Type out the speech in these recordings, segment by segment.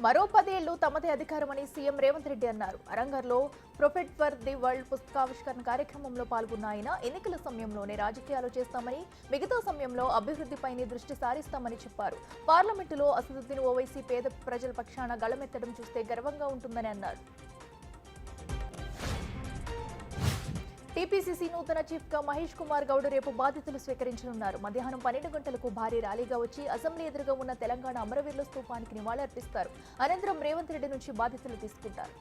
మరో 10 ఏళ్లు తమదే అధికారమని సీఎం రేవంత్ రెడ్డి అన్నారు. అరంగర్లో ప్రొఫెట్ ఫర్ ది వరల్డ్ పుస్తకావిష్కరణ కార్యక్రమంలో పాల్గొన్న ఆయన ఎన్నికల సమయంలోనే రాజకీయాలు చేస్తామని, మిగతా సమయంలో అభివృద్ధిపైనే దృష్టి సారిస్తామని చెప్పారు. పార్లమెంటులో అసదుద్దీన్ ఓవైసీ పేద ప్రజల పక్షాన గళమెత్తడం చూస్తే గర్వంగా ఉంటుందని అన్నారు. టీపీసీసీ నూతన చీఫ్ గా మహేష్ కుమార్ గౌడ్ రేపు బాధ్యతలు స్వీకరించనున్నారు. మధ్యాహ్నం 12 గంటలకు భారీ ర్యాలీగా వచ్చి అసెంబ్లీ ఎదురుగా ఉన్న తెలంగాణ అమరవీరుల స్తూపానికి నివాళులర్పిస్తారు. అనంతరం రేవంత్ రెడ్డి నుంచి బాధ్యతలు తీసుకుంటారు.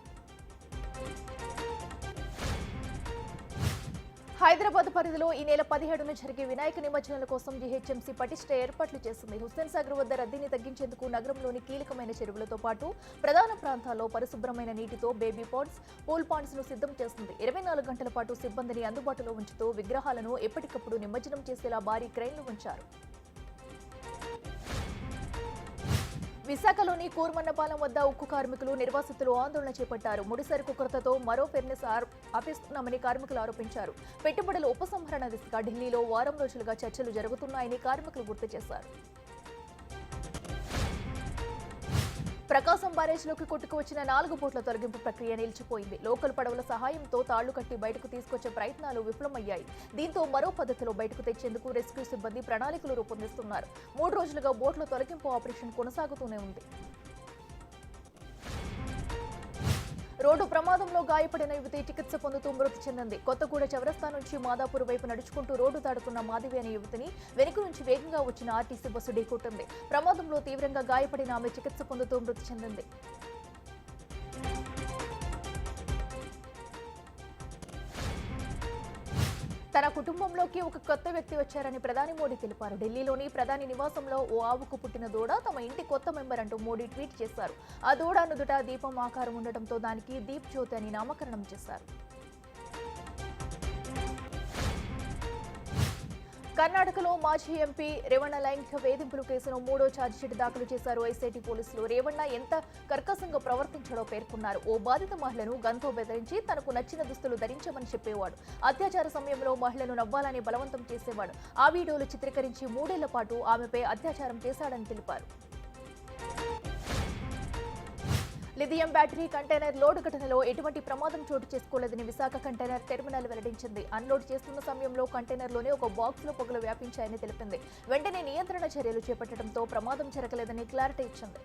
హైదరాబాద్ పరిధిలో ఈ నెల 17న జరిగే వినాయక నిమజ్జనాల కోసం జీహెచ్ఎంసీ పటిష్ట ఏర్పాట్లు చేసింది. హుస్సేన్ సాగర్ వద్ద రద్దీని తగ్గించేందుకు నగరంలోని కీలకమైన చెరువులతో పాటు ప్రధాన ప్రాంతాల్లో పరిశుభ్రమైన నీటితో బేబీ పాండ్స్, పూల్ పాండ్స్ ను సిద్ధం చేస్తుంది. 24 గంటల పాటు సిబ్బందిని అందుబాటులో ఉంచుతూ విగ్రహాలను ఎప్పటికప్పుడు నిమజ్జనం చేసేలా భారీ క్రెయిన్లు ఉంచారు. విశాఖలోని కూర్మన్నపాలెం వద్ద ఉక్కు కార్మికులు, నిర్వాసితులు ఆందోళన చేపట్టారు. ముడిసరుకు కొరతతో మరో ఫెర్నెస్ ఆపేస్తున్నామని కార్మికులు ఆరోపించారు. పెట్టుబడుల ఉపసంహరణ దిశగా ఢిల్లీలో వారం రోజులుగా చర్చలు జరుగుతున్నాయని కార్మికులు గుర్తు చేశారు. ప్రకాశం బ్యారేజ్లోకి కొట్టుకువచ్చిన 4 బోట్ల తొలగింపు ప్రక్రియ నిలిచిపోయింది. లోకల్ పడవల సహాయంతో తాళ్లు కట్టి బయటకు తీసుకొచ్చే ప్రయత్నాలు విఫలమయ్యాయి. దీంతో మరో పద్ధతిలో బయటకు తెచ్చేందుకు రెస్క్యూ సిబ్బంది ప్రణాళికలు రూపొందిస్తున్నారు. 3 రోజులుగా బోట్ల తొలగింపు ఆపరేషన్ కొనసాగుతూనే ఉంది. రోడ్డు ప్రమాదంలో గాయపడిన యువతి చికిత్స పొందుతూ మృతి చెందింది. కొత్తగూడ చౌరస్తా నుంచి మాదాపూర్ వైపు నడుచుకుంటూ రోడ్డు దాటుతున్న మాధవి అనే యువతిని వెనుక నుంచి వేగంగా వచ్చిన ఆర్టీసీ బస్సు ఢీకొట్టింది. ప్రమాదంలో తీవ్రంగా గాయపడిన ఆమె చికిత్స పొందుతూ మృతి చెందింది. తన కుటుంబంలోకి ఒక కొత్త వ్యక్తి వచ్చారని ప్రధాని మోడీ తెలిపారు. ఢిల్లీలోని ప్రధాని నివాసంలో ఓ ఆవుకు పుట్టిన దూడ తమ ఇంటి కొత్త మెంబర్ అంటూ మోడీ ట్వీట్ చేశారు. ఆ దూడ నుదుట దీపం ఆకారం ఉండటంతో దానికి దీప్ జ్యోతి అని నామకరణం చేశారు. కర్ణాటకలో మాజీ ఎంపీ రేవణ్ణ లైంగిక వేధింపుల కేసును 3వ ఛార్జిషీట్ దాఖలు చేశారు ఐసీటీ పోలీసులు. రేవణ్ణ ఎంత కర్కశంగా ప్రవర్తించాడో పేర్కొన్నారు. ఓ బాధిత మహిళను గన్తో బెదిరించి తనకు నచ్చిన దుస్తులు ధరించమని చెప్పేవాడు. అత్యాచార సమయంలో మహిళను నవ్వాలని బలవంతం చేసేవాడు. ఆ వీడియోలు చిత్రీకరించి 3 ఏళ్ల పాటు ఆమెపై అత్యాచారం చేశాడని తెలిపారు. లిథియం బ్యాటరీ కంటైనర్ లోడ్ ఘటనలో ఎటువంటి ప్రమాదం చోటు చేసుకోలేదని విశాఖ కంటైనర్ టెర్మినల్ వెల్లడించింది. అన్లోడ్ చేస్తున్న సమయంలో కంటైనర్లోనే ఒక బాక్స్లో పొగలు వ్యాపించాయని తెలిపింది. వెంటనే నియంత్రణ చర్యలు చేపట్టడంతో ప్రమాదం జరగలేదని క్లారిటీ ఇచ్చింది.